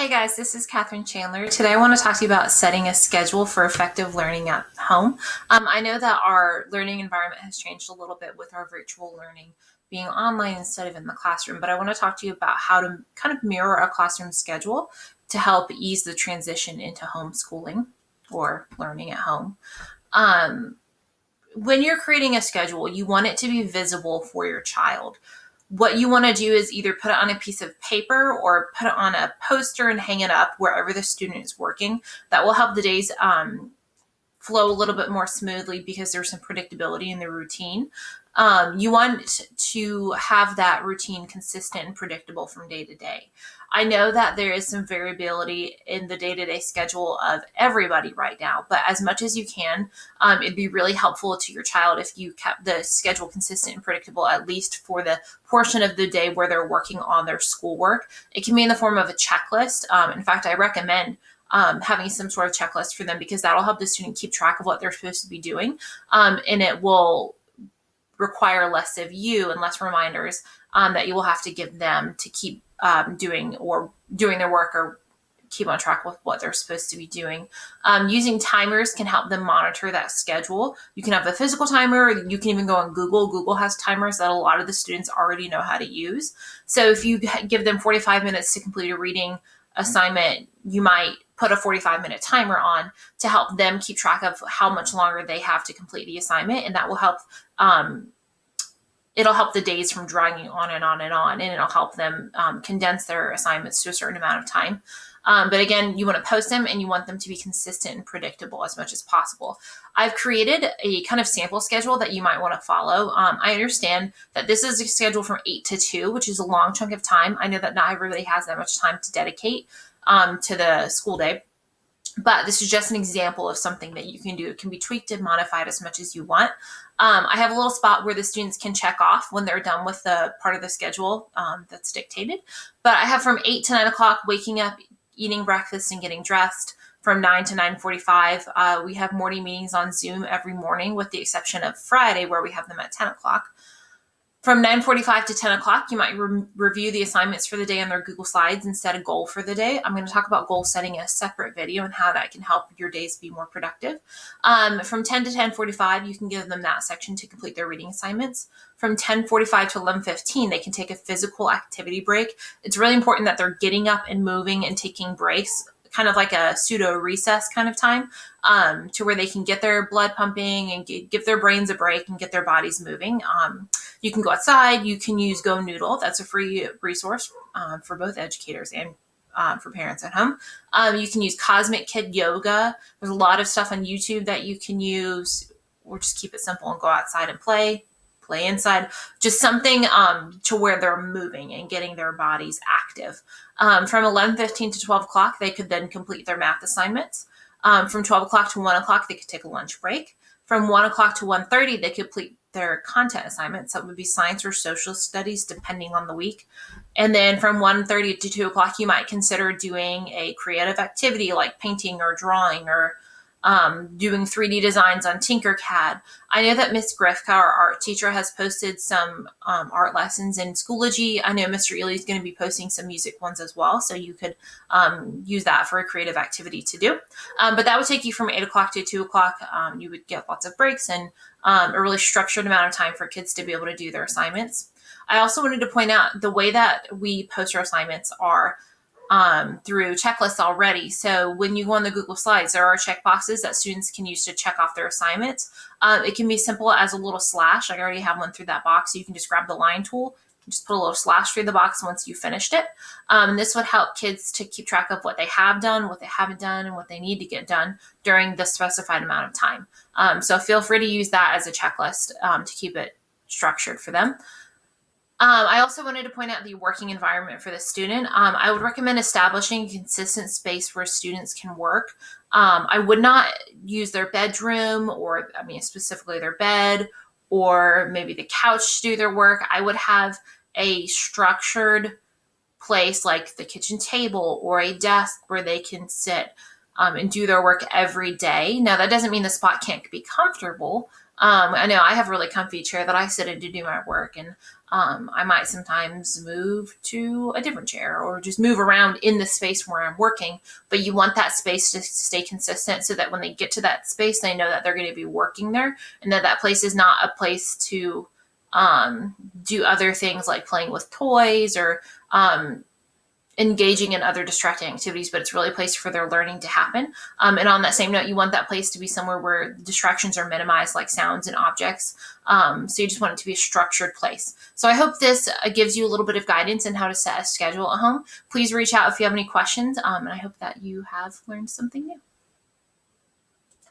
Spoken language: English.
Hey guys, this is Catherine Chandler. Today I want to talk to you about setting a schedule for effective learning at home. I know that our learning environment has changed a little bit with our virtual learning being online instead of in the classroom, but I want to talk to you about how to kind of mirror a classroom schedule to help ease the transition into homeschooling or learning at home. Um, when you're creating a schedule, you want it to be visible for your child. What you want to do is either put it on a piece of paper or put it on a poster and hang it up wherever the student is working. That will help the days flow a little bit more smoothly because there's some predictability in the routine. You want to have that routine consistent and predictable from day to day. I know that there is some variability in the day-to-day schedule of everybody right now, but as much as you can, it'd be really helpful to your child if you kept the schedule consistent and predictable, at least for the portion of the day where they're working on their schoolwork. It can be in the form of a checklist. In fact, I recommend having some sort of checklist for them because that'll help the student keep track of what they're supposed to be doing. And it will require less of you and less reminders that you will have to give them to keep doing their work or keep on track with what they're supposed to be doing. Using timers can help them monitor that schedule. You can have a physical timer, or you can even go on Google. Google has timers that a lot of the students already know how to use. So if you give them 45 minutes to complete a reading assignment, you might put a 45-minute timer on to help them keep track of how much longer they have to complete the assignment, and that will help it'll help the days from dragging on and on and on, and it'll help them condense their assignments to a certain amount of time. But again, you want to post them and you want them to be consistent and predictable as much as possible. I've created a kind of sample schedule that you might want to follow. I understand that this is a schedule from 8 to 2, which is a long chunk of time. I know that not everybody has that much time to dedicate to the school day. But this is just an example of something that you can do. It can be tweaked and modified as much as you want. I have a little spot where the students can check off when they're done with the part of the schedule that's dictated. But I have from 8 to 9 o'clock, waking up, eating breakfast, and getting dressed. From 9 to 9:45, we have morning meetings on Zoom every morning, with the exception of Friday, where we have them at 10 o'clock. From 9:45 to 10 o'clock, you might review the assignments for the day on their Google Slides and set a goal for the day. I'm going to talk about goal setting in a separate video and how that can help your days be more productive. From 10 to 10:45, you can give them that section to complete their reading assignments. From 10:45 to 11:15, they can take a physical activity break. It's really important that they're getting up and moving and taking breaks, kind of like a pseudo recess kind of time, to where they can get their blood pumping and give their brains a break and get their bodies moving. You can go outside. You can use Go Noodle. That's a free resource for both educators and for parents at home. You can use Cosmic Kid Yoga. There's a lot of stuff on YouTube that you can use, or just keep it simple and go outside and play inside, just something to where they're moving and getting their bodies active. From 11:15 to 12 o'clock, they could then complete their math assignments. From 12 o'clock to 1 o'clock, they could take a lunch break. From 1 o'clock to 1:30, they could complete their content assignments. That would be science or social studies, depending on the week. And then from 1:30 to 2 o'clock, you might consider doing a creative activity like painting or drawing or doing 3D designs on Tinkercad. I know that Miss Grifka, our art teacher, has posted some art lessons in Schoology. I know Mr. Ely is going to be posting some music ones as well, so you could use that for a creative activity to do. But that would take you from 8 o'clock to 2 o'clock. You would get lots of breaks and a really structured amount of time for kids to be able to do their assignments. I also wanted to point out the way that we post our assignments are through checklists already. So when you go on the Google Slides, there are check boxes that students can use to check off their assignments. It can be simple as a little slash. I already have one through that box. So you can just grab the line tool, just put a little slash through the box once you finished it. This would help kids to keep track of what they have done, what they haven't done, and what they need to get done during the specified amount of time. So feel free to use that as a checklist to keep it structured for them. I also wanted to point out the working environment for the student. I would recommend establishing a consistent space where students can work. I would not use their bedroom or, specifically their bed or maybe the couch to do their work. I would have a structured place like the kitchen table or a desk where they can sit and do their work every day. Now, that doesn't mean the spot can't be comfortable. I know I have a really comfy chair that I sit in to do my work, and I might sometimes move to a different chair or just move around in the space where I'm working. But you want that space to stay consistent so that when they get to that space, they know that they're going to be working there, and that that place is not a place to do other things like playing with toys or engaging in other distracting activities, but it's really a place for their learning to happen. And on that same note, you want that place to be somewhere where distractions are minimized, like sounds and objects. So you just want it to be a structured place. So I hope this gives you a little bit of guidance in how to set a schedule at home. Please reach out if you have any questions, and I hope that you have learned something new.